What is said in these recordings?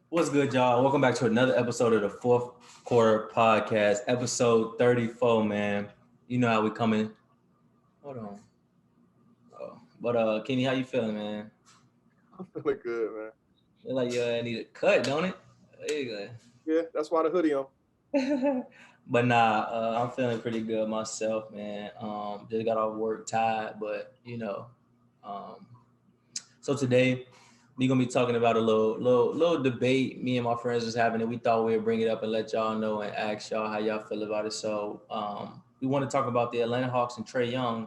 What's good, y'all? Welcome back to another episode of the Fourth Quarter Podcast, episode 34, man. You know how we coming. Hold on. But Kenny, how you feeling, man? I'm feeling good, man. Feel like you need a cut, don't it? There you Yeah, that's why the hoodie on. go. But nah, I'm feeling pretty good myself, man. Just got off work tired, but um, so today we gonna be talking about a little debate me and my friends was having, and we thought we'd bring it up and let y'all know and ask y'all how y'all feel about it. So we want to talk about the Atlanta Hawks and Trae Young,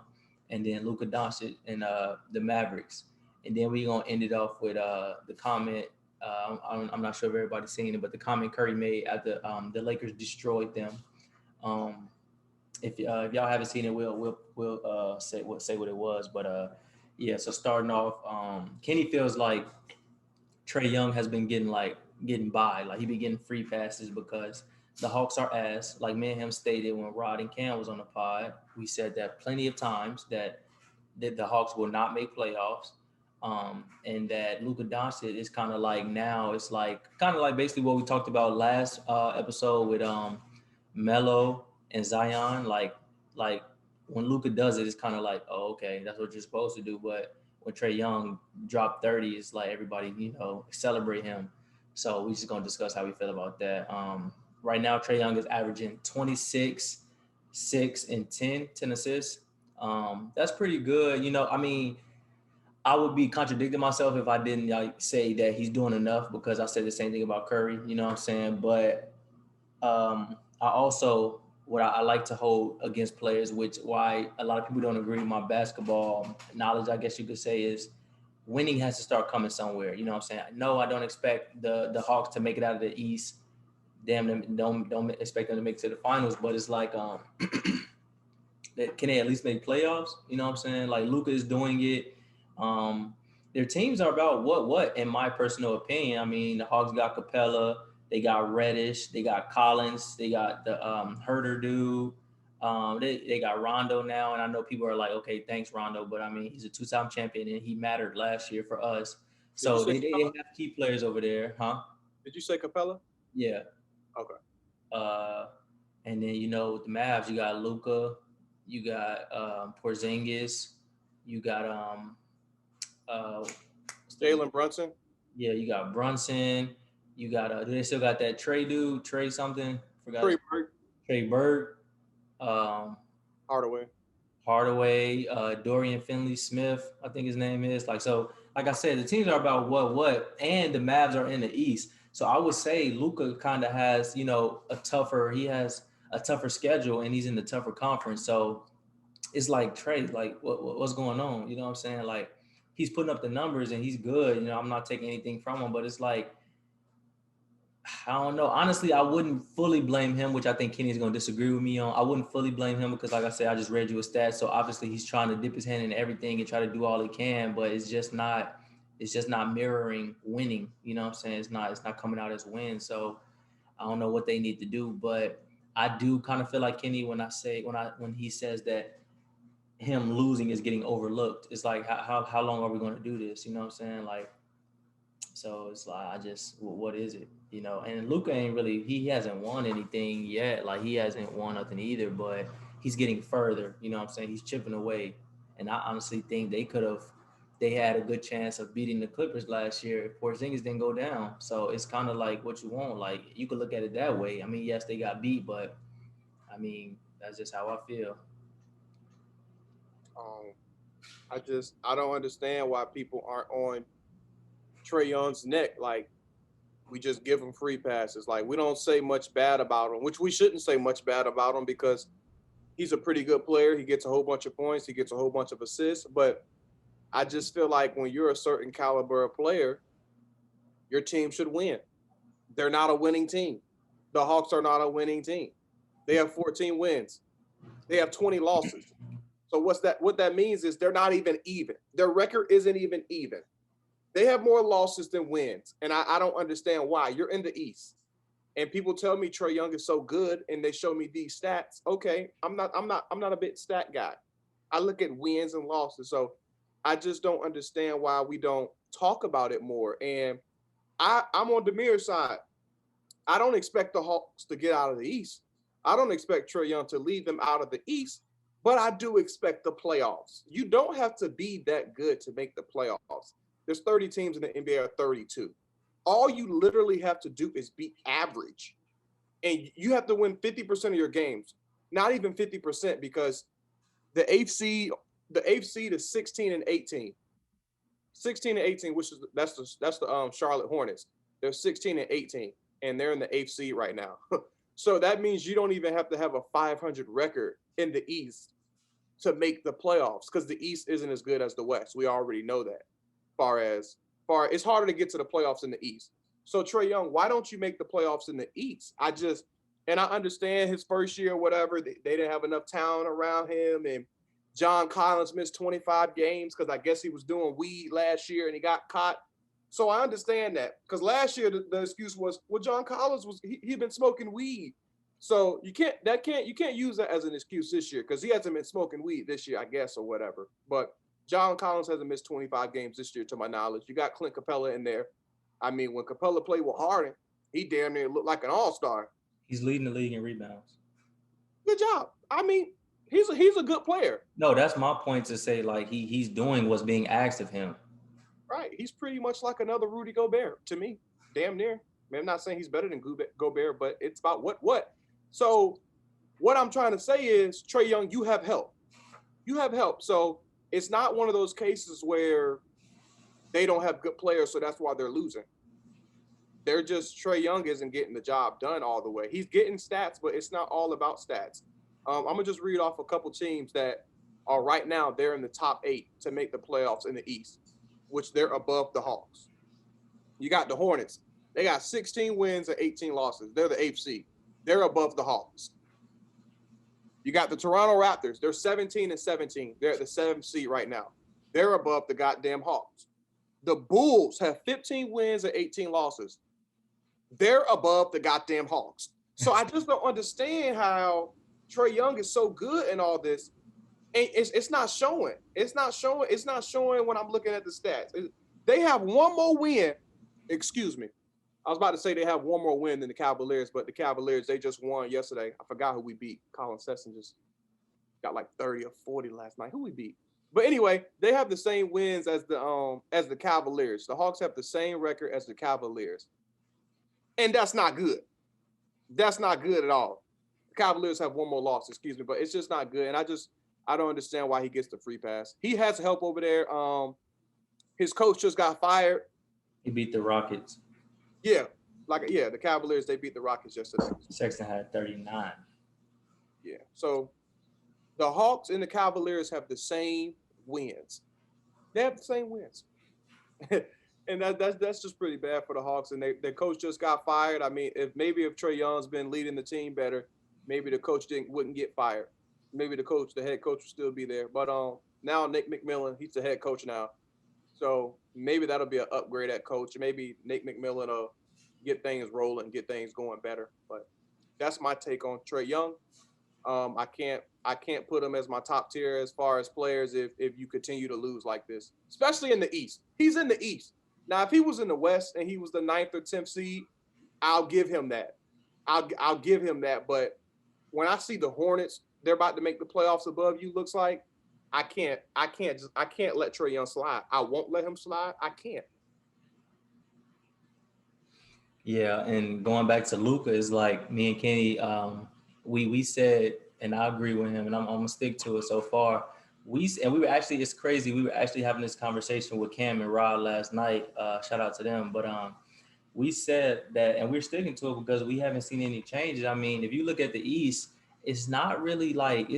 and then Luka Doncic and the Mavericks, and then we gonna end it off with the comment. I'm not sure if everybody's seen it, but the comment Curry made after the Lakers destroyed them. Um, if y'all haven't seen it, we'll say what it was. But yeah. So starting off, Kenny feels like Trae Young has been getting by, like he been getting free passes because the Hawks are ass. Like me and him stated when Rod and Cam was on the pod, we said that plenty of times that the Hawks will not make playoffs. And that Luka Doncic is kind of like now it's like kind of like basically what we talked about last episode with Melo and Zion. Like when Luka does it, it's kind of like, oh, okay, that's what you're supposed to do. But when Trae Young dropped 30, it's like everybody, celebrate him. So we just gonna discuss how we feel about that. Right now, Trae Young is averaging 26, 6, and 10 assists. That's pretty good. I mean, I would be contradicting myself if I didn't say that he's doing enough because I said the same thing about Curry. You know what I'm saying? But I also what I like to hold against players, which why a lot of people don't agree with my basketball knowledge, I guess you could say, is winning has to start coming somewhere. You know what I'm saying? No, I don't expect the Hawks to make it out of the East. Damn them, don't expect them to make it to the finals. But it's like, can they at least make playoffs? You know what I'm saying? Like Luka is doing it. Um, their teams are about what in my personal opinion. I mean, the Hawks got Capella, they got Reddish, they got Collins, they got the Herder dude. They got Rondo now, and I know people are like, okay, thanks Rondo, but I mean he's a two-time champion and he mattered last year for us. Did you So say they Capella? have key players over there, huh? Did you say Capella? Yeah. Okay. Uh, and then with the Mavs, you got Luca, you got Porzingis, you got what's the Jalen Brunson, yeah, you got Brunson, you got do they still got that Trey dude, Trey something? Forgot his Trey Burke, Trey Bird, um, Hardaway. Hardaway, Dorian Finley Smith, I think his name is. Like so, like I said, the teams are about what, and the Mavs are in the East. So I would say Luca kind of has, he has a tougher schedule, and he's in the tougher conference. So it's like Trey, like what's going on? You know what I'm saying? Like he's putting up the numbers and he's good. I'm not taking anything from him, but it's like I don't know. Honestly, I wouldn't fully blame him, which I think Kenny's going to disagree with me on. I wouldn't fully blame him because, like I said, I just read you a stat. So obviously, he's trying to dip his hand in everything and try to do all he can, but it's just not. It's just not mirroring winning. You know what I'm saying? It's not. It's not coming out as win. So I don't know what they need to do, but I do kind of feel like Kenny when he says that him losing is getting overlooked. It's like how long are we going to do this? You know what I'm saying? Like so it's like what is it? And Luca ain't really he hasn't won anything yet. Like he hasn't won nothing either, but he's getting further. You know what I'm saying? He's chipping away. And I honestly think they had a good chance of beating the Clippers last year if Porzingis didn't go down. So it's kind of like what you want. Like you could look at it that way. I mean, yes, they got beat, but I mean that's just how I feel. Um, I don't understand why people aren't on Trey Young's neck. Like we just give him free passes. Like we don't say much bad about him, which we shouldn't say much bad about him because he's a pretty good player. He gets a whole bunch of points. He gets a whole bunch of assists. But I just feel like when you're a certain caliber of player, your team should win. They're not a winning team. The Hawks are not a winning team. They have 14 wins. They have 20 losses. So what that means is they're not even even. Their record isn't even even. They have more losses than wins. And I don't understand why. You're in the East. And people tell me Trae Young is so good and they show me these stats. Okay, I'm not a big stat guy. I look at wins and losses. So I just don't understand why we don't talk about it more. And I'm on Demir's side. I don't expect the Hawks to get out of the East. I don't expect Trae Young to lead them out of the East, but I do expect the playoffs. You don't have to be that good to make the playoffs. There's 30 teams in the NBA or 32. All you literally have to do is be average. And you have to win 50% of your games. Not even 50% because the eighth seed, the eighth seed is 16 and 18. 16 and 18, which is that's the Charlotte Hornets. They're 16 and 18, and they're in the eighth seed right now. So that means you don't even have to have a 500 record in the East to make the playoffs because the East isn't as good as the West. We already know that. Far it's harder to get to the playoffs in the East. So Trae Young, why don't you make the playoffs in the East? I understand his first year, whatever. They didn't have enough talent around him, and John Collins missed 25 games because I guess he was doing weed last year and he got caught. So I understand that because last year the excuse was, well, John Collins was he'd been smoking weed. So you can't use that as an excuse this year because he hasn't been smoking weed this year, I guess, or whatever. But John Collins hasn't missed 25 games this year, to my knowledge. You got Clint Capella in there. I mean, when Capella played with Harden, he damn near looked like an all-star. He's leading the league in rebounds. Good job. I mean, he's a good player. No, that's my point to say, like, he's doing what's being asked of him. Right. He's pretty much like another Rudy Gobert to me. Damn near. I mean, I'm not saying he's better than Gobert, but it's about what. So what I'm trying to say is, Trae Young, you have help. You have help. So it's not one of those cases where they don't have good players, so that's why they're losing. They're just Trae Young isn't getting the job done all the way. He's getting stats, but it's not all about stats. I'm gonna just read off a couple teams that are right now. They're in the top 8 to make the playoffs in the East, which they're above the Hawks. You got the Hornets. They got 16 wins and 18 losses. They're the 8th seed. They're above the Hawks. You got the Toronto Raptors. They're 17 and 17. They're at the 7th seed right now. They're above the goddamn Hawks. The Bulls have 15 wins and 18 losses. They're above the goddamn Hawks. So I just don't understand how Trae Young is so good in all this. And it's not showing. It's not showing when I'm looking at the stats. They have one more win. Excuse me. I was about to say they have one more win than the Cavaliers, but the Cavaliers, they just won yesterday. I forgot who we beat. Colin Sesson just got like 30 or 40 last night. Who we beat? But anyway, they have the same wins as the Cavaliers. The Hawks have the same record as the Cavaliers. And that's not good. That's not good at all. The Cavaliers have one more loss, excuse me, but it's just not good. And I don't understand why he gets the free pass. He has help over there. His coach just got fired. He beat the Rockets. Yeah. The Cavaliers, they beat the Rockets yesterday. Sexton had 39. Yeah. So the Hawks and the Cavaliers have the same wins. They have the same wins. And that's just pretty bad for the Hawks. And their coach just got fired. I mean, if Trae Young's been leading the team better, maybe the coach wouldn't get fired. Maybe the head coach will still be there. But now Nick McMillan, he's the head coach now. So maybe that'll be an upgrade at coach. Maybe Nick McMillan will get things rolling, get things going better. But that's my take on Trae Young. I can't put him as my top tier as far as players if you continue to lose like this, especially in the East. He's in the East. Now, if he was in the West and he was the 9th or 10th seed, I'll give him that. I'll give him that. But when I see the Hornets, they're about to make the playoffs above you, looks like, I can't let Trae Young slide. I won't let him slide. I can't. Yeah, and going back to Luka, is like me and Kenny, we said, and I agree with him, and I'm gonna stick to it so far. We were actually, it's crazy. We were actually having this conversation with Cam and Rod last night. Shout out to them. But we said that, and we're sticking to it because we haven't seen any changes. I mean, if you look at the East, it's not really like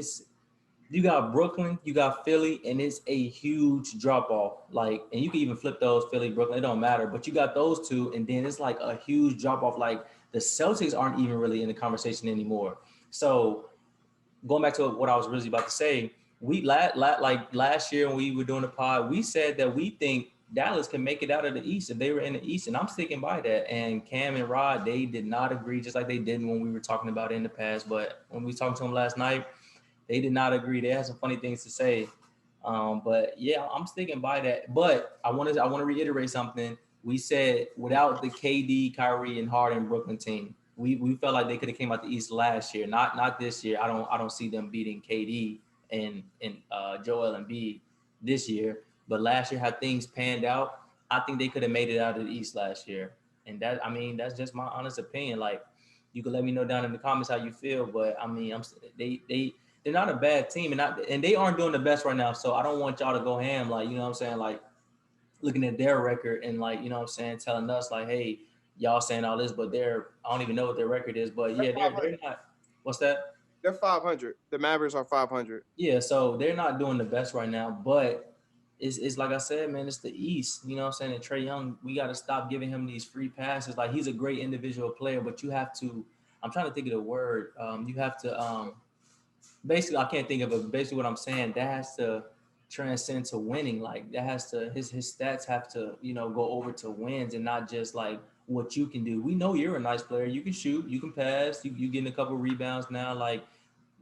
you got Brooklyn, you got Philly, and it's a huge drop off. Like, and you can even flip those, Philly, Brooklyn, it don't matter. But you got those two, and then it's like a huge drop off. Like the Celtics aren't even really in the conversation anymore. So going back to what I was really about to say, we like last year when we were doing the pod, we said that we think Dallas can make it out of the East if they were in the East, and I'm sticking by that. And Cam and Rod, they did not agree, just like they didn't when we were talking about it in the past. But when we talked to them last night, they did not agree. They had some funny things to say. But yeah, I'm sticking by that. But I want to reiterate something. we said without the KD, Kyrie, and Harden Brooklyn team, we felt like they could have came out the East last year, not this year. I don't see them beating KD and Joel Embiid this year. But last year, how things panned out, I think they could have made it out of the East last year. And that, I mean, that's just my honest opinion. Like, you can let me know down in the comments how you feel, but I mean, they're not a bad team, and they aren't doing the best right now. So I don't want y'all to go ham, like, you know what I'm saying, like looking at their record and, like, you know what I'm saying, telling us like, hey, y'all saying all this, but I don't even know what their record is, but They're yeah, they're 500. not. What's that? They're 500. The Mavericks are 500. Yeah, so they're not doing the best right now, but it's like I said, man, it's the East. You know what I'm saying? And Trae Young, we got to stop giving him these free passes. Like, he's a great individual player, but you have to. I'm trying to think of the word. You have to. Basically, I can't think of it. Basically, what I'm saying, that has to transcend to winning. Like, that has to, his stats have to, go over to wins and not just like what you can do. We know you're a nice player. You can shoot, you can pass, you getting a couple rebounds now. Like,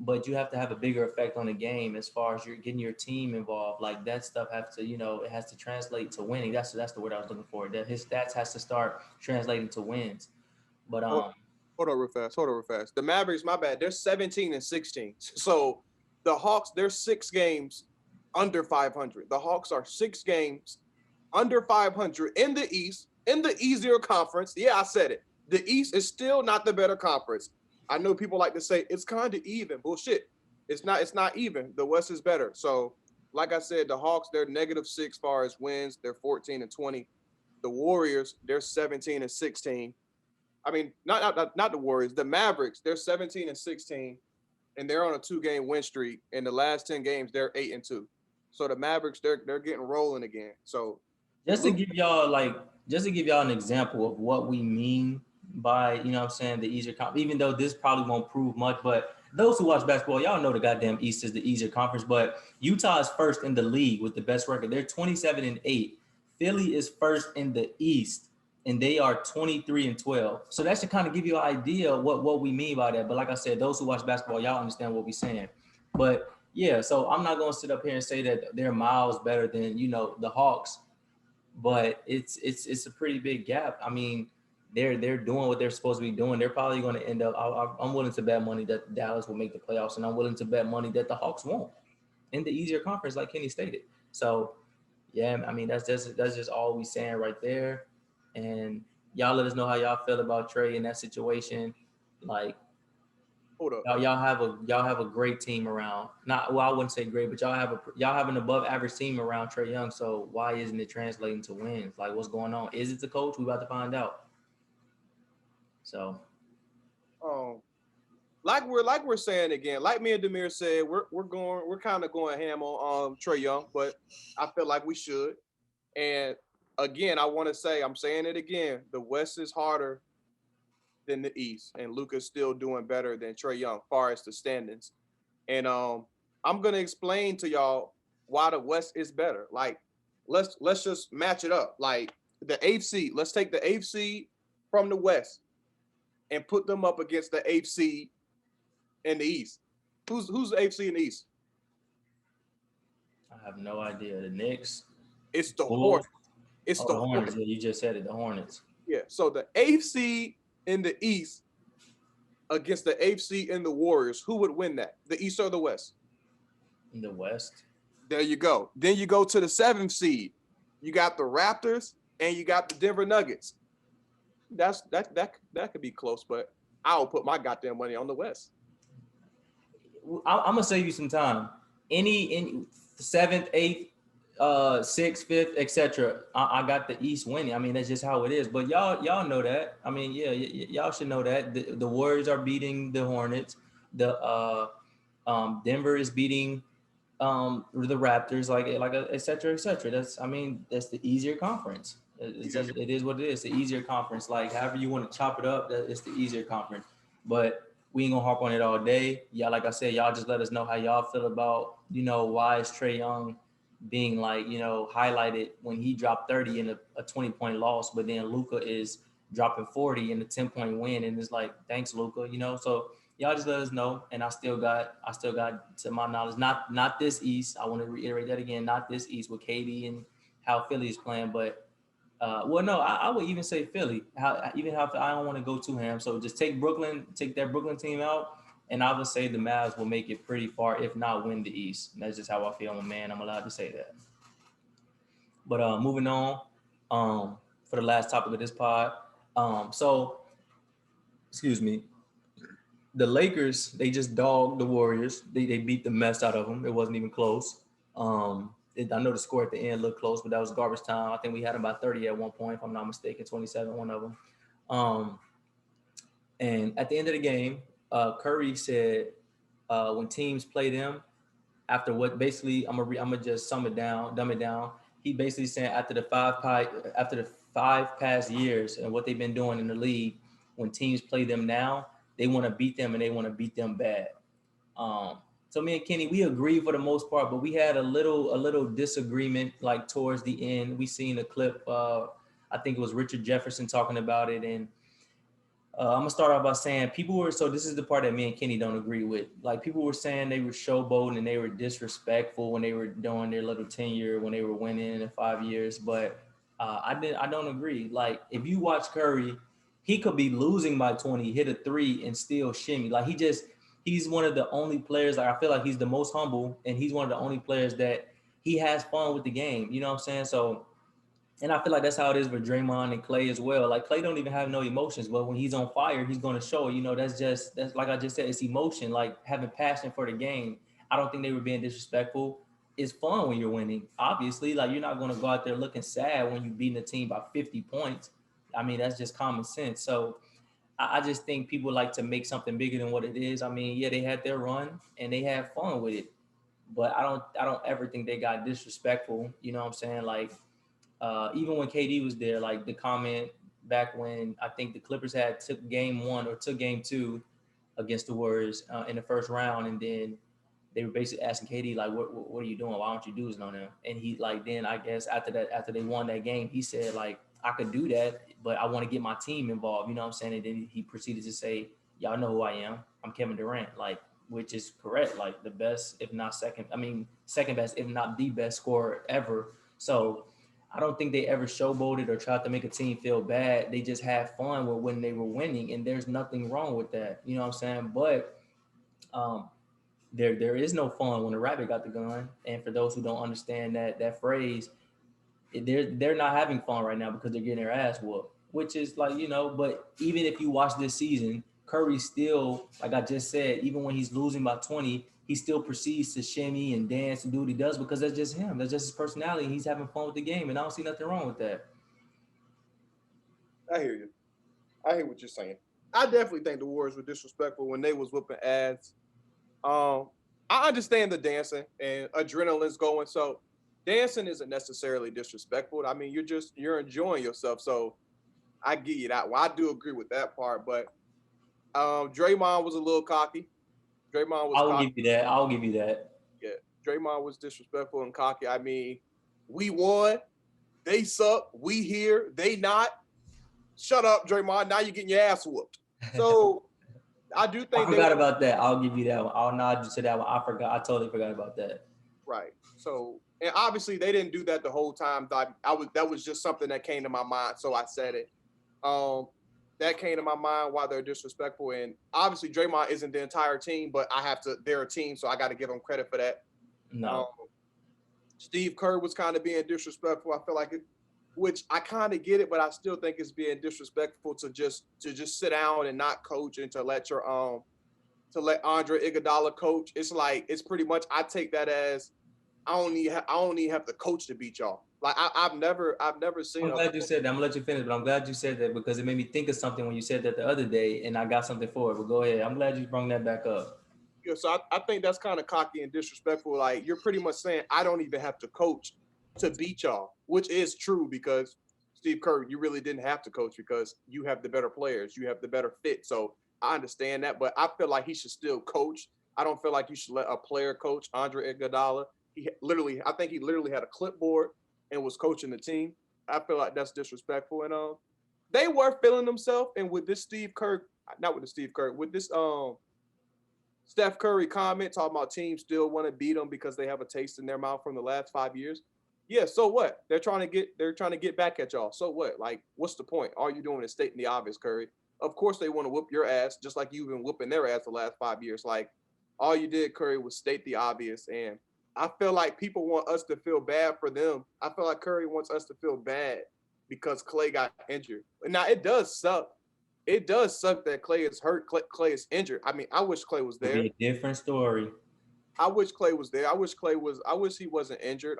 but you have to have a bigger effect on the game as far as you're getting your team involved. Like, that stuff has to, it has to translate to winning. That's the word I was looking for. That his stats has to start translating to wins. But Hold, hold on real fast. Hold on real fast. The Mavericks, my bad. They're 17 and 16. So the Hawks, they're 6 games under 500. The Hawks are 6 games under 500 in the East, in the easier conference. Yeah, I said it. The East is still not the better conference. I know people like to say it's kind of even. Bullshit. It's not. It's not even. The West is better. So, like I said, the Hawks, they're -6 far as wins. They're 14 and 20. The Warriors, they're 17 and 16. I mean, not the Warriors. The Mavericks, they're 17 and 16, and they're on a 2-game win streak. In the last 10 games, they're 8 and 2. So the Mavericks, they're getting rolling again. So just to Luke, give y'all like just to give y'all an example of what we mean by, what I'm saying, the easier even though this probably won't prove much, but those who watch basketball, y'all know the goddamn East is the easier conference. But Utah is first in the league with the best record. They're 27 and 8. Philly is first in the East, and they are 23 and 12. So that should kind of give you an idea of what we mean by that. But like I said, those who watch basketball, y'all understand what we're saying. But yeah, so I'm not gonna sit up here and say that they're miles better than, the Hawks, but it's a pretty big gap. I mean, they're doing what they're supposed to be doing. They're probably going to end up. I'm willing to bet money that Dallas will make the playoffs, and I'm willing to bet money that the Hawks won't in the easier conference, like Kenny stated. So yeah, I mean, that's just all we saying right there. And y'all let us know how y'all feel about Trae in that situation. Like, hold up. y'all have a great team around. Not, well, I wouldn't say great, but y'all have an above average team around Trae Young. So why isn't it translating to wins? Like, what's going on? Is it the coach? We about to find out. So Um, like we're saying again, like me and Demir said, we're kind of going ham on Trae Young, but I feel like we should. And again, I want to say, I'm saying it again, the West is harder than the East, and Luka's still doing better than Trae Young, far as the standings. And I'm gonna explain to y'all why the West is better. Like, let's just match it up. Like the eighth seed, let's take the eighth seed from the West and put them up against the eighth seed in the East. Who's the eighth seed in the East? I have no idea. The Knicks, It's the Bulls. Hornets. It's Oh, the the Hornets. Hornets. Yeah, you just said it. The Hornets Yeah. So the eighth seed in the East against the eighth seed in the Warriors. Who would win that? The East or the West? in the West. There you go. Then you go to the seventh seed. You got the Raptors and you got the Denver Nuggets. That could be close, but I'll put my goddamn money on the West. I'm gonna save you some time. Any seventh, eighth, sixth, fifth, etc. I got the East winning. I mean, that's just how it is. But y'all know that. I mean, yeah, y'all should know that the Warriors are beating the Hornets. The Denver is beating the Raptors, like etc. etc. That's, I mean, that's the easier conference. It's Yeah. just, it is what it is. The easier conference. Like, however you want to chop it up, it's the easier conference. But we ain't gonna harp on it all day. Y'all, like I said, y'all just let us know how y'all feel about, why is Trae Young being, like, highlighted when he dropped 30 in a 20-point loss, but then Luka is dropping 40 in a 10-point win, and it's like, thanks, Luka. So y'all just let us know. And I still got to my knowledge, not this East. I want to reiterate that again, not this East with KD and how Philly is playing, but Well, no, I would even say Philly. Even how I don't want to go too ham. So just take Brooklyn, take that Brooklyn team out, and I would say the Mavs will make it pretty far, if not win the East. And that's just how I feel. I'm a man. I'm allowed to say that. But moving on, for the last topic of this pod. So excuse me, the Lakers, they just dogged the Warriors. They beat the mess out of them. It wasn't even close. I know the score at the end looked close, but that was garbage time. I think we had them by 30 at one point, if I'm not mistaken, 27, one of them. Um, and at the end of the game, Curry said when teams play them, after what basically I'm gonna just dumb it down. He basically said after the 5 past years and what they've been doing in the league, when teams play them now, they want to beat them and they want to beat them bad. Um, so me and Kenny, we agree for the most part, but we had a little disagreement like towards the end. We seen a clip. I think it was Richard Jefferson talking about it, and I'm gonna start off by saying people were so this is the part that me and Kenny don't agree with. Like people were saying they were showboating and they were disrespectful when they were doing their little tenure when they were winning in 5 years. But I don't agree. Like if you watch Curry, he could be losing by 20, hit a three and still shimmy. Like he's one of the only players. Like I feel like he's the most humble and he's one of the only players that he has fun with the game. You know what I'm saying? So and I feel like that's how it is with Draymond and Clay as well. Like Clay don't even have no emotions, but when he's on fire, he's going to show. You know, that's like I just said, it's emotion, like having passion for the game. I don't think they were being disrespectful. It's fun when you're winning. Obviously, like you're not going to go out there looking sad when you're beating a team by 50 points. I mean, that's just common sense. So I just think people like to make something bigger than what it is. I mean, yeah, they had their run and they had fun with it, but I don't ever think they got disrespectful. You know what I'm saying? Like even when KD was there, like the comment back when I think the Clippers had took game one or took game two against the Warriors in the first round, and then they were basically asking KD like, what are you doing? Why don't you do this on them? And he like then I guess after they won that game, he said like I could do that, but I want to get my team involved. You know what I'm saying? And then he proceeded to say, y'all know who I am. I'm Kevin Durant. Like which is correct. Like the best, if not second. I mean second best, if not the best scorer ever. So I don't think they ever showboated or tried to make a team feel bad. They just had fun with when they were winning, and there's nothing wrong with that. You know what I'm saying? But um, there is no fun when the rabbit got the gun. And for those who don't understand that phrase, they're not having fun right now because they're getting their ass whooped. Which is like but even if you watch this season, Curry still, like I just said, even when he's losing by 20, he still proceeds to shimmy and dance and do what he does because that's just him. That's just his personality. He's having fun with the game, and I don't see nothing wrong with that. I hear you. I hear what you're saying. I definitely think the Warriors were disrespectful when they was whooping ass. Um, I understand the dancing and adrenaline's going. So dancing isn't necessarily disrespectful. I mean, you're enjoying yourself. So I get you that. Well, I do agree with that part. But Draymond was a little cocky. Draymond was I'll cocky. give you that. I'll give you that. Yeah, Draymond was disrespectful and cocky. I mean, we won. They suck. We here. They not. Shut up, Draymond. Now you're getting your ass whooped. So I do I think they forgot were about that. I'll give you that one. I'll nod you to that one. I forgot. I totally forgot about that. right. So and obviously they didn't do that the whole time. I was that was just something that came to my mind, so I said it. Um, that came to my mind why they're disrespectful, and obviously Draymond isn't the entire team, but I have to. They're a team, so I got to give them credit for that. Um, No. Steve Kerr was kind of being disrespectful. I feel like it, which I kind of get it, but I still think it's being disrespectful to just sit down and not coach and to let Andre Iguodala coach. It's like it's pretty much I take that as I don't need have to coach to beat y'all. Like I've never seen I'm a glad you said that. I'm gonna let you finish, but I'm glad you said that because it made me think of something when you said that the other day, and I got something for it. But go ahead. I'm glad you brought that back up. you know, so I think that's kind of cocky and disrespectful. Like you're pretty much saying I don't even have to coach to beat y'all, which is true because Steve Kerr, you really didn't have to coach because you have the better players, you have the better fit. So I understand that, but I feel like he should still coach. I don't feel like you should let a player coach Andre Iguodala. I think he literally had a clipboard and was coaching the team. I feel like that's disrespectful, and they were feeling themselves. And with this Steve Kerr, not with the Steve Kerr, with this Steph Curry comment talking about teams still want to beat them because they have a taste in their mouth from the last 5 years. Yeah, so what? They're trying to get back at y'all. So what? Like, what's the point? All you doing is stating the obvious, Curry. Of course they want to whoop your ass, just like you've been whooping their ass the last 5 years. Like, all you did, Curry, was state the obvious. And I feel like people want us to feel bad for them. I feel like Curry wants us to feel bad because Clay got injured. Now it does suck. It does suck that Clay is hurt. Clay is injured. I mean, I wish Clay was It'll be there. a different story. I wish Clay was there. I wish Clay was. I wish he wasn't injured.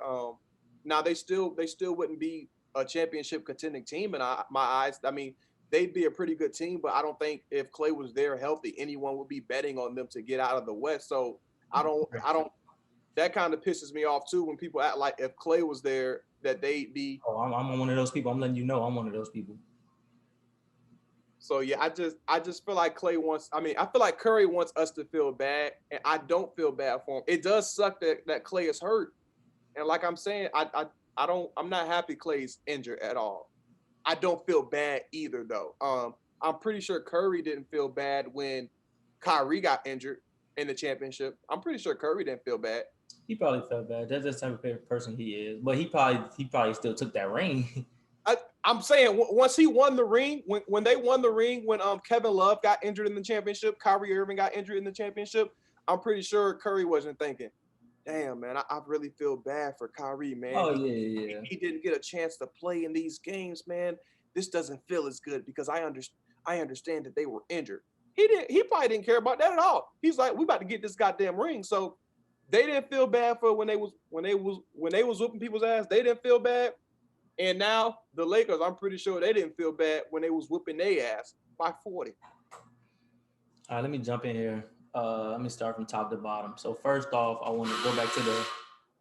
Now they still wouldn't be a championship contending team in my eyes. I mean, they'd be a pretty good team, but I don't think if Clay was there healthy, anyone would be betting on them to get out of the West. So I don't. That kind of pisses me off too when people act like if Clay was there that they'd be. Oh, I'm one of those people. I'm letting you know I'm one of those people. So yeah, I just feel like Clay wants. I mean, I feel like Curry wants us to feel bad, and I don't feel bad for him. It does suck that Clay is hurt, and like I'm saying, I don't. I'm not happy Clay's injured at all. I don't feel bad either though. I'm pretty sure Curry didn't feel bad when Kyrie got injured in the championship. I'm pretty sure Curry didn't feel bad. He probably felt bad. That's the type of person he is. But he probably still took that ring. I, I'm saying once he won the ring, when they won the ring, when Kevin Love got injured in the championship, Kyrie Irving got injured in the championship, I'm pretty sure Curry wasn't thinking, "Damn man, I really feel bad for Kyrie, man. Oh He, yeah, yeah, he yeah. he didn't get a chance to play in these games, man. This doesn't feel as good because I understand that they were injured. He probably didn't care about that at all. He's like, we about to get this goddamn ring, so they didn't feel bad for when they was whooping people's ass. They didn't feel bad, and now the Lakers, I'm pretty sure they didn't feel bad when they was whooping their ass by 40. All right, let me jump in here. Let me start from top to bottom. So first off, I want to go back to the.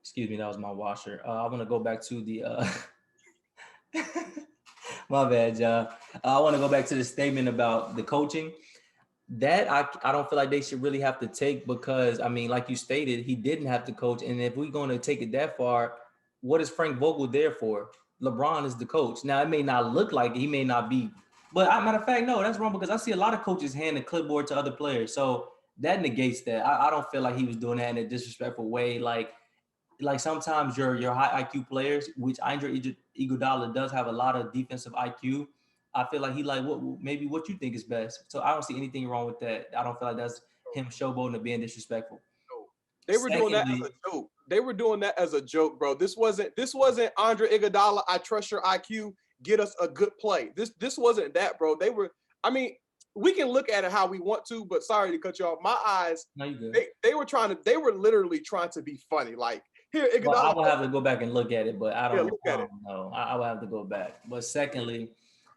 Excuse me, that was my washer. I want to go back to the. My bad, John. I want to go back to the statement about the coaching. That I don't feel like they should really have to take because I mean, like you stated, he didn't have to coach. And if we're going to take it that far, what is Frank Vogel there for? LeBron is the coach. Now it may not look like it, he may not be, but matter of fact, no, that's wrong because I see a lot of coaches hand the clipboard to other players. So that negates that. I don't feel like he was doing that in a disrespectful way. Like sometimes your high IQ players, which Andre Iguodala does have a lot of defensive IQ. I feel like he like what you think is best. So I don't see anything wrong with that. I don't feel like that's him showboating or being disrespectful. No. They were doing that as Secondly, a joke. They were doing that as a joke, bro. This wasn't Andre Iguodala. I trust your IQ. Get us a good play. This wasn't that, bro. They were. I mean, we can look at it how we want to, but sorry to cut you off. My eyes. no, you good. They were trying to. They were literally trying to be funny. Like here, Well, I Iguodala. will have to go back and look at it, but Yeah, look I at it. don't know. I will have to go back. But secondly,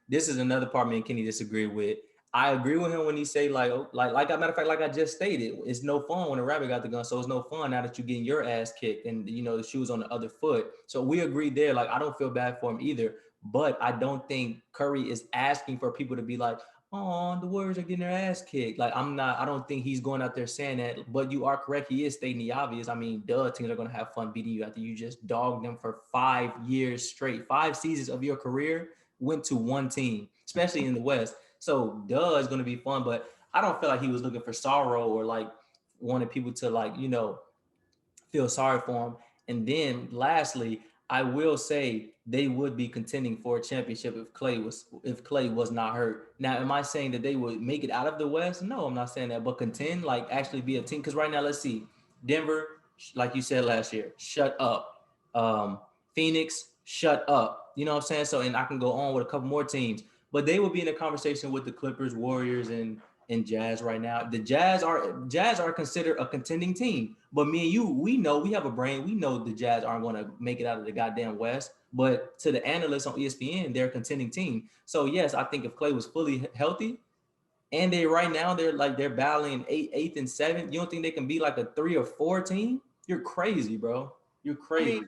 this is another part me and Kenny disagree with. I agree with him when he say like a matter of fact, like I just stated, it's no fun when a rabbit got the gun. So it's no fun now that you're getting your ass kicked and the shoes on the other foot. So we agree there. Like I don't feel bad for him either. But I don't think Curry is asking for people to be like, oh, the Warriors are getting their ass kicked. Like I'm not. I don't think he's going out there saying that. But you are correct. He is stating the obvious. I mean, duh, teams are going to have fun beating you after you just dogged them for 5 years straight, 5 seasons of your career went to one team, especially in the West. So duh, it's going to be fun. But I don't feel like he was looking for sorrow or like wanted people to like feel sorry for him. And then lastly, I will say they would be contending for a championship if Clay was not hurt. Now, am I saying that they would make it out of the West? No, I'm not saying that, but contend, like actually be a team. Because right now, let's see, Denver, like you said last year, shut up. Phoenix, shut up. You know what I'm saying? So, and I can go on with a couple more teams, but they would be in a conversation with the Clippers, Warriors, and Jazz right now. The Jazz are considered a contending team. But me and you, we know we have a brain. We know the Jazz aren't going to make it out of the goddamn West. But to the analysts on ESPN, they're a contending team. So yes, I think if Clay was fully healthy, and they right now they're battling eighth, and seventh. You don't think they can be like a 3 or 4 team? You're crazy, bro. You're I mean, crazy.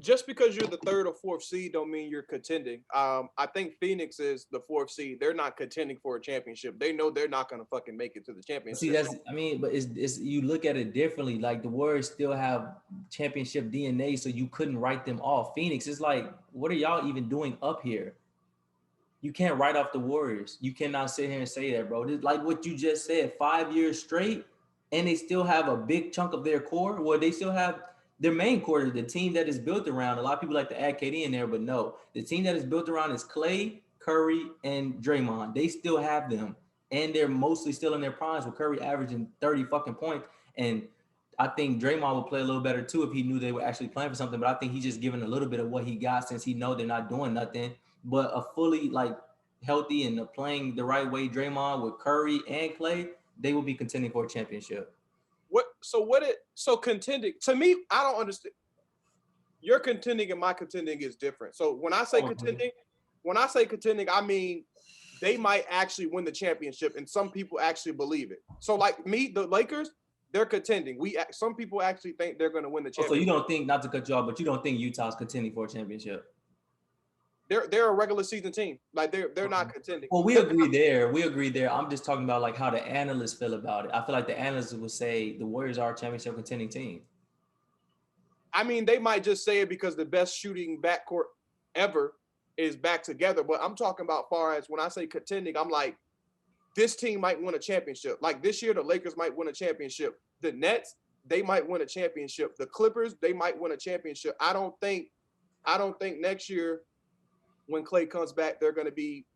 just because you're the third or fourth seed don't mean you're contending. I think Phoenix is the fourth seed. They're not contending for a championship. They know they're not going to fucking make it to the See, championship. that's I mean, but it's you look at it differently. Like the Warriors still have championship DNA, so you couldn't write them off. Phoenix is like, what are y'all even doing up here? You can't write off the Warriors. You cannot sit here and say that, bro. This, like what you just said, 5 years straight, and they still have a big chunk of their core. Well, they still have. their main core, the team that is built around. A lot of people like to add KD in there, but no, the team that is built around is Clay, Curry, and Draymond. They still have them, and they're mostly still in their primes with Curry averaging 30 fucking points. And I think Draymond would play a little better too if he knew they were actually playing for something. But I think he's just giving a little bit of what he got since he know they're not doing nothing. But a fully like healthy and playing the right way, Draymond with Curry and Clay, they will be contending for a championship. So contending to me, I don't understand. Your contending and my contending is different. So when I say contending, I mean they might actually win the championship, and some people actually believe it. So like me, the Lakers, they're contending. Some people actually think they're going to win the Oh, so you championship. don't think, not to cut you off, but you don't think Utah's contending for a championship? They're a regular season team. Like they're not contending. Well, we agree there. We agree there. I'm just talking about like how the analysts feel about it. I feel like the analysts would say the Warriors are a championship contending team. I mean, they might just say it because the best shooting backcourt ever is back together. But I'm talking about far as when I say contending, I'm like, this team might win a championship. Like this year, the Lakers might win a championship. The Nets, they might win a championship. The Clippers, they might win a championship. I don't think next year when Clay comes back, they're going to be.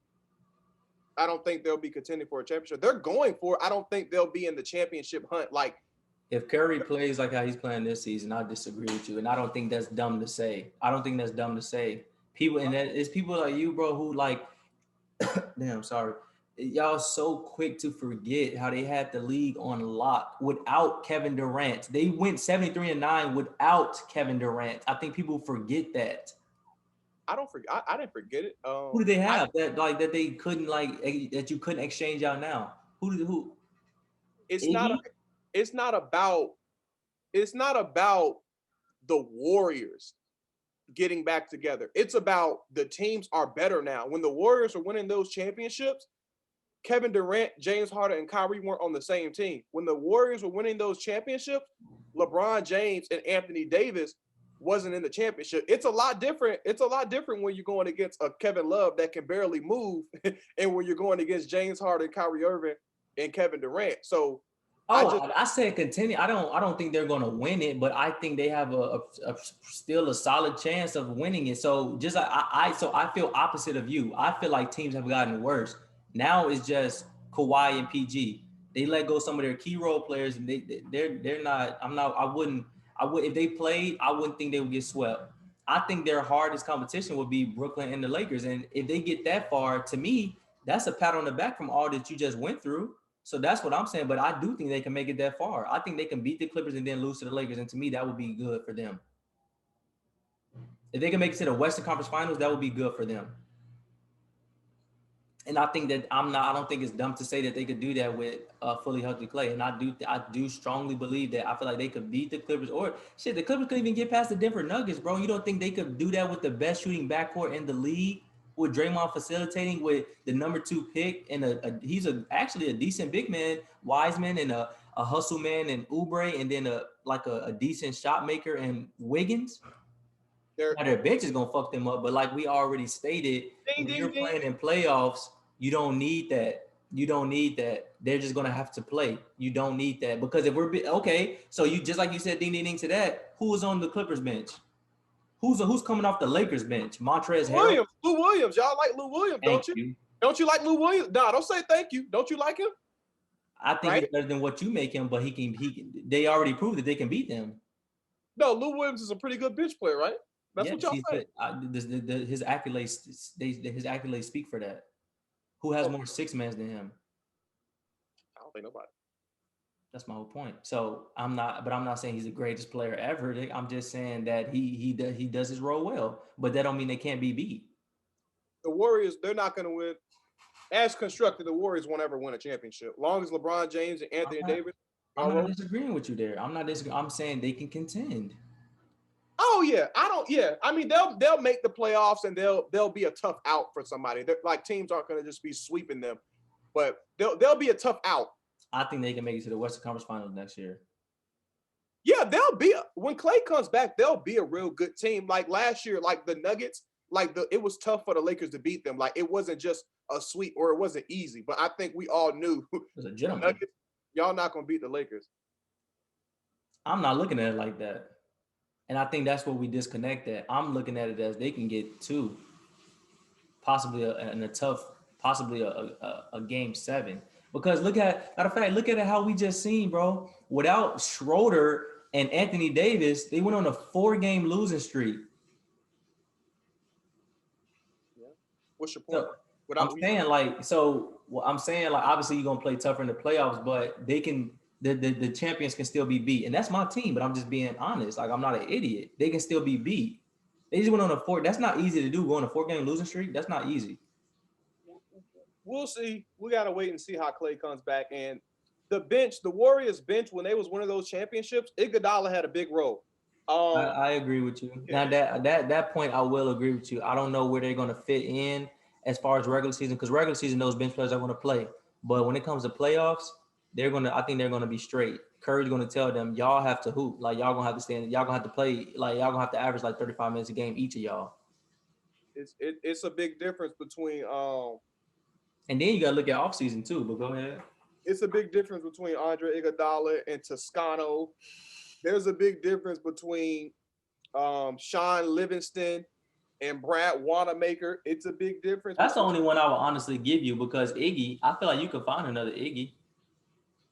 I don't think they'll be contending for a championship. They're going for it. I don't think they'll be in the championship hunt. Like if Curry plays like how he's playing this season, I disagree with you, and I don't think that's dumb to say. I don't think that's dumb to say. People, and that, it's people like you, bro, who like, damn, sorry, y'all so quick to forget how they had the league on lock without Kevin Durant. They went 73-9 without Kevin Durant. I think people forget that. I don't forget. I didn't forget it. Who did they have that they couldn't that you couldn't exchange out now? Who? It's not. Iggy? It's not about. It's not about the Warriors getting back together. It's about the teams are better now. When the Warriors are winning those championships, Kevin Durant, James Harden, and Kyrie weren't on the same team. When the Warriors were winning those championships, LeBron James and Anthony Davis wasn't in the championship. It's a lot different. It's a lot different when you're going against a Kevin Love that can barely move, and when you're going against James Harden, Kyrie Irving, and Kevin Durant. So I said continue. I don't think they're going to win it, but I think they have a still a solid chance of winning it. So just I feel opposite of you. I feel like teams have gotten worse. Now it's just Kawhi and PG. They let go some of their key role players, and they're not. I would if they played. I wouldn't think they would get swept. I think their hardest competition would be Brooklyn and the Lakers, and if they get that far, to me, that's a pat on the back from all that you just went through. So that's what I'm saying. But I do think they can make it that far. I think they can beat the Clippers and then lose to the Lakers. And to me, that would be good for them. If they can make it to the Western Conference Finals, that would be good for them. And I think that I don't think it's dumb to say that they could do that with fully healthy Clay. And I do strongly believe that. I feel like they could beat the Clippers, or shit, the Clippers could even get past the Denver Nuggets, bro. You don't think they could do that with the best shooting backcourt in the league, with Draymond facilitating, with the number 2 pick, and he's actually a decent big man, Wiseman, and a hustle man and Oubre, and then a decent shot maker and Wiggins. Now their bench is gonna fuck them up, but like we already stated, when you're playing in playoffs, you don't need that. You don't need that. They're just gonna have to play. You don't need that, because if we're okay, so you just like you said, ding ding ding to that. Who was on the Clippers bench? Who's coming off the Lakers bench? Montrezl Harrell. Lou Williams. Y'all like Lou Williams, don't you? Don't you like Lou Williams? No, don't say thank you. Don't you like him? I think he's better than what you make him, but he can. They already proved that they can beat them. No, Lou Williams is a pretty good bench player, right? That's what y'all say. His accolades speak for that. Who has more six mans than him? I don't think nobody. That's my whole point. So I'm not saying he's the greatest player ever. I'm just saying that he does his role well, but that don't mean they can't be beat. The Warriors, they're not going to win. As constructed, the Warriors won't ever win a championship. As long as LeBron James and Anthony Davis. I'm not disagreeing with you there. I'm saying they can contend. Oh yeah, I mean, they'll make the playoffs, and they'll be a tough out for somebody. Like teams aren't going to just be sweeping them, but they'll be a tough out. I think they can make it to the Western Conference Finals next year. Yeah, when Clay comes back, they'll be a real good team. Like last year, like the Nuggets, it was tough for the Lakers to beat them. Like it wasn't just a sweep, or it wasn't easy. But I think we all knew as a gentleman, y'all not going to beat the Lakers. I'm not looking at it like that. And I think that's where we disconnect at. I'm looking at it as they can get two, possibly in a tough, possibly a game seven. Because matter of fact, look at it how we just seen, bro. Without Schroeder and Anthony Davis, they went on a 4-game losing streak. Yeah. What's your point? So I'm Without we saying like, I'm saying like, obviously you're gonna play tougher in the playoffs, but they can the champions can still be beat, and that's my team. But I'm just being honest. Like I'm not an idiot. They can still be beat. They just went on a four. That's not easy to do. Going a 4-game losing streak. That's not easy. we'll see. We gotta wait and see how Clay comes back. And the bench, the Warriors bench, when they was winning those championships, Iguodala had a big role. I agree with you. Yeah, Now that point, I will agree with you. I don't know where they're going to fit in as far as regular season, because regular season those bench players are going to play, but when it comes to playoffs, they're going to. I think they're going to be straight. Curry's going to tell them, y'all have to hoop, like y'all gonna have to stand, y'all gonna have to play, like y'all gonna have to average like 35 minutes a game each of y'all. it's a big difference between And then you got to look at off season too. But go ahead. it's a big difference between Andre Iguodala and Toscano. There's a big difference between Sean Livingston and Brad Wanamaker. It's a big difference. That's the only one I will honestly give you because Iggy. I feel like you could find another Iggy.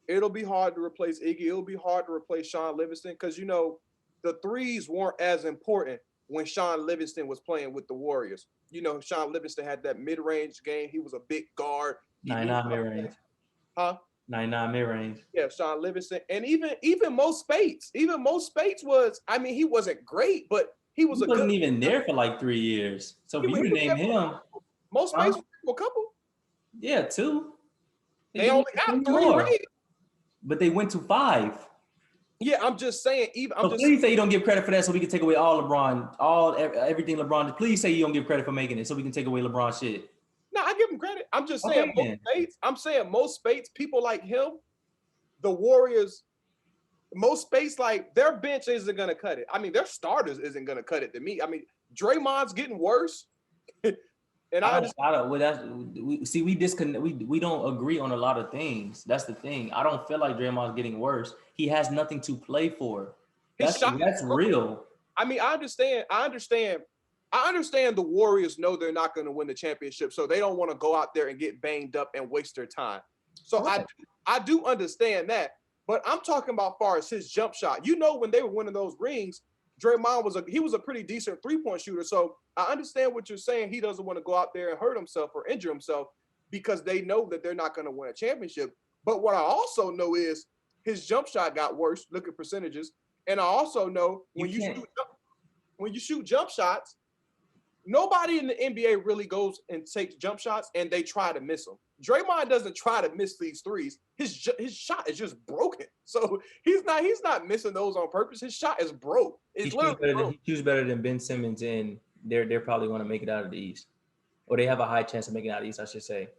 It'll be hard to replace Iggy. It'll be hard to replace Sean Livingston because the threes weren't as important when Sean Livingston was playing with the Warriors. Sean Livingston had that mid-range game. He was a big guard. He knew 99 mid range. huh? 99 mid range. Yeah, Sean Livingston, and even Mo Spates. Even Mo Spates was. I mean, he wasn't great, but he was He a wasn't good. even there for like 3 years. So He, for you he to was name there for him, Mo Spates was there for a couple. yeah, 2. They only got 3 more, rings. but they went to 5. Yeah, I'm just saying. I'm So just please say you don't give credit for that, so we can take away all LeBron, everything LeBron. Please say you don't give credit for making it, so we can take away LeBron shit. no. I give him credit. I'm just saying. Okay, then. I'm saying Mo Spates. People like him, the Warriors. Mo Spates, like their bench isn't gonna cut it. I mean, their starters isn't gonna cut it to me. I mean, Draymond's getting worse, and I don't. Well, we disconnect. We don't agree on a lot of things. That's the thing. I don't feel like Draymond's getting worse. He has nothing to play for. That's real. I mean, I understand. I understand the Warriors know they're not going to win the championship, so they don't want to go out there and get banged up and waste their time. So right. I do understand that, but I'm talking about far as his jump shot. When they were winning those rings, Draymond was a pretty decent 3-point shooter. So I understand what you're saying. He doesn't want to go out there and hurt himself or injure himself because they know that they're not going to win a championship. But what I also know is his jump shot got worse. Look at percentages, and I also know when you shoot jump shots, nobody in the NBA really goes and takes jump shots and they try to miss them. Draymond doesn't try to miss these threes. His shot is just broken. So he's not missing those on purpose. His shot is broke. It's literally broke. He shoots better than Ben Simmons, and they're probably going to make it out of the East, or they have a high chance of making it out of the East, I should say.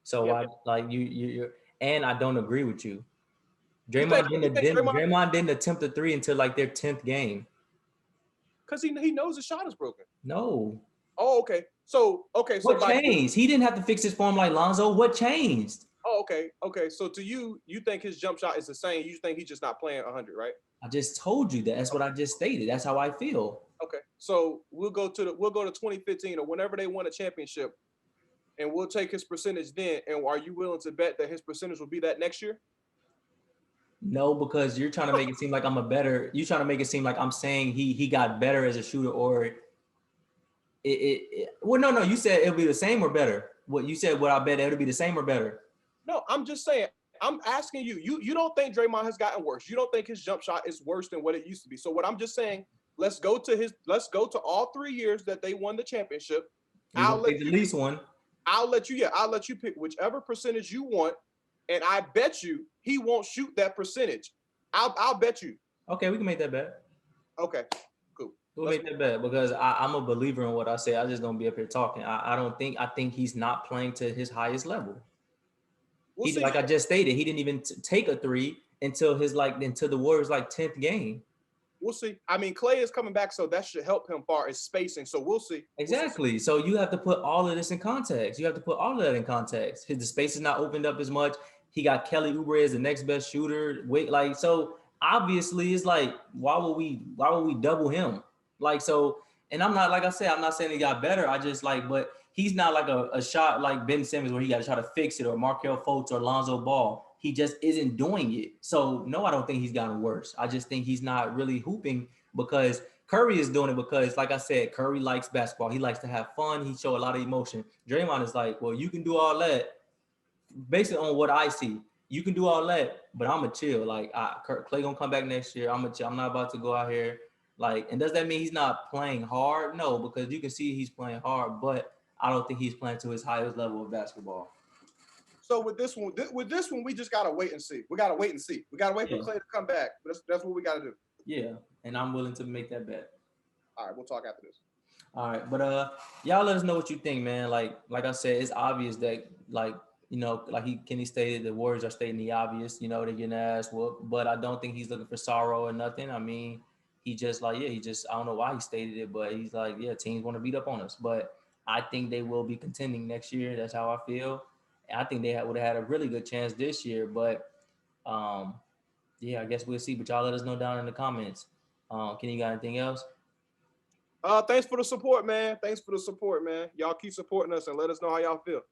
So yeah. You and I don't agree with you. Draymond didn't attempt a 3 until like their 10th game. Because he knows his shot is broken. No. Oh, okay. So what changed? He didn't have to fix his form like Lonzo. What changed? Oh, okay. Okay. So to you think his jump shot is the same. You think he's just not playing 100, right? I just told you that. That's what I just stated. That's how I feel. Okay. So we'll go to 2015 or whenever they won a championship, and we'll take his percentage then. And are you willing to bet that his percentage will be that next year? No, because you're trying to make it seem like you're trying to make it seem like I'm saying he got better as a shooter, or well, no, you said it'll be the same or better. What you said, what I bet it'll be the same or better. No, I'm just saying, I'm asking you, you don't think Draymond has gotten worse. You don't think his jump shot is worse than what it used to be. So what I'm just saying, let's go to all 3 years that they won the championship. I'll let you, at least one. I'll let you pick whichever percentage you want. And I bet you he won't shoot that percentage. I'll bet you. Okay, we can make that bet. Okay, cool. We'll make that bet because I'm a believer in what I say. I just don't be up here talking. I think he's not playing to his highest level. Like I just stated, he didn't even take a 3 until the Warriors 10th game. We'll see. I mean, Clay is coming back, so that should help him far as spacing. So we'll see. Exactly. So you have to put all of this in context. You have to put all of that in context. The space is not opened up as much. He got Kelly Oubre as the next best shooter. So obviously it's like why would we double him? Like so, and I'm not like I said, I'm not saying he got better. I just like, but he's not like a shot like Ben Simmons where he got to try to fix it or Markel Fultz or Lonzo Ball. He just isn't doing it. So no, I don't think he's gotten worse. I just think he's not really hooping because Curry is doing it because, like I said, Curry likes basketball. He likes to have fun. He show a lot of emotion. Draymond is like, well, you can do all that, based on what I see. You can do all that, but I'm gonna chill. Like Clay gonna come back next year. I'm gonna chill. I'm not about to go out here. Like, and does that mean he's not playing hard? No, because you can see he's playing hard, but I don't think he's playing to his highest level of basketball. So with this one, we just gotta wait and see. We gotta wait and see. We gotta wait for Yeah, Clay to come back. That's what we gotta do. yeah, and I'm willing to make that bet. All right, we'll talk after this. All right, but y'all let us know what you think, man. Like I said, it's obvious that like Kenny stated, the Warriors are stating the obvious. They're getting their ass whooped, but I don't think he's looking for sorrow or nothing. I mean, he just like he just I don't know why he stated it, but he's like teams want to beat up on us, but I think they will be contending next year. That's how I feel. And I think they would have had a really good chance this year, but um, I guess we'll see. But y'all let us know down in the comments. Kenny, you got anything else? Thanks for the support, man. Thanks for the support, man. Y'all keep supporting us and let us know how y'all feel.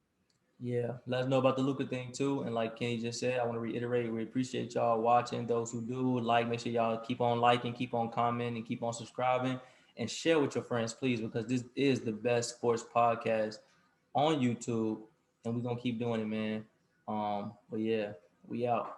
Yeah, let us know about the Luka thing too. And like Kenny just said, I want to reiterate, we appreciate y'all watching. Those who do like, make sure y'all keep on liking, keep on commenting, keep on subscribing, and share with your friends, please, because this is the best sports podcast on YouTube, and we're gonna keep doing it, man. But yeah, we out.